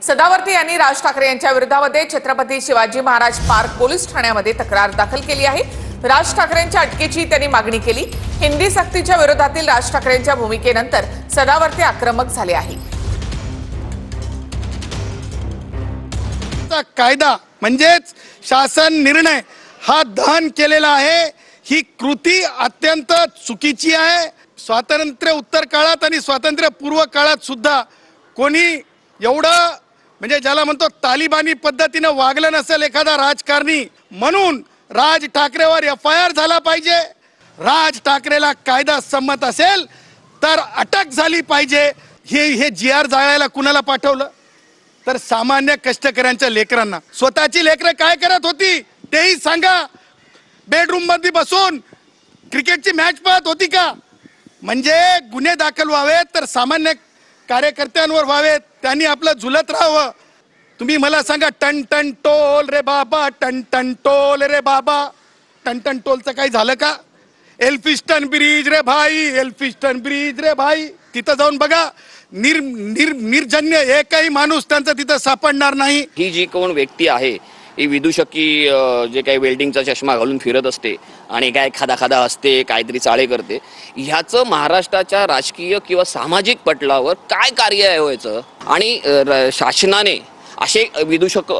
सदावर्ते यांनी राज ठाकरे यांच्या विरोधामध्ये छत्रपती शिवाजी महाराज पार्क पोलीस ठाण्यामध्ये तक्रार दाखल केली आहे। राज ठाकरेंच्या अटकेची त्यांनी मागणी केली। हिंदी सक्तीच्या विरोधातील राज ठाकरेंच्या भूमिकेनंतर सदावर्ते आक्रमक झाले आहे। कायदा म्हणजेच शासन निर्णय हा दहन केलेला आहे। ही कृती अत्यंत चुकीची आहे। स्वातंत्र्य उत्तर काळात आणि स्वातंत्र्य पूर्व काळात सुद्धा कोणी एवढं म्हणजे ज्याला म्हणतो तालिबानी पद्धतीने वागलं नसेल एखादा राजकारणी, म्हणून राज ठाकरेवर FIR झाला पाहिजे। राज ठाकरेला कायदा संमत असेल तर अटक झाली पाहिजे। हे GR जाळायला कुणाला पाठवलं तर सामान्य कष्टकऱ्यांच्या लेकरांना। स्वतःची लेकरं काय करत होती तेही सांगा। बेडरूम मध्ये बसून क्रिकेटची मॅच पाहत होती का? म्हणजे गुन्हे दाखल व्हावेत तर सामान्य कार्यकर्त्यांवर व्हावेत, त्यांनी आपलं झुलत राहावं। तुम्ही मला सांगा, टन टन टोल रे बाबा, टन टन टोल रे बाबा, टन टन टोलचं काही झालं का? एल्फिस्टन ब्रिज रे भाई, एल्फिस्टन ब्रिज रे भाई, तिथं जाऊन बघा। निर्जन्य एकही माणूस त्यांचा तिथं सापडणार नाही। ही जी कोण व्यक्ती आहे ही विदूषकी जे काही वेल्डिंगचा चष्मा घालून फिरत असते आणि काय खादा असते, काहीतरी चाळे करते, ह्याचं महाराष्ट्राच्या राजकीय किंवा सामाजिक पटलावर काय कार्य आहे व्हायचं? आणि शासनाने असे विदूषक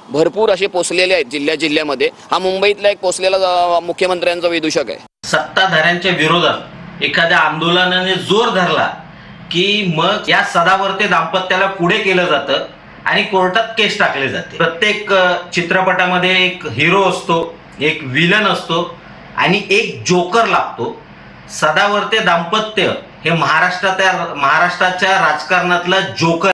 भरपूर असे पोचलेले आहेत जिल्ह्यामध्ये। हा मुंबईतला एक पोचलेला मुख्यमंत्र्यांचा विदूषक आहे। सत्ताधाऱ्यांच्या विरोधात एखाद्या आंदोलनाने जोर धरला की मग या सदावर्ते दाम्पत्याला पुढे केलं जातं आणि कोर्टात केस टाकले जाते। प्रत्येक चित्रपटामध्ये एक हिरो असतो, एक विलन असतो आणि एक जोकर लागतो। सदावर्ते दाम्पत्य हे महाराष्ट्राच्या राजकारणातलं जोकर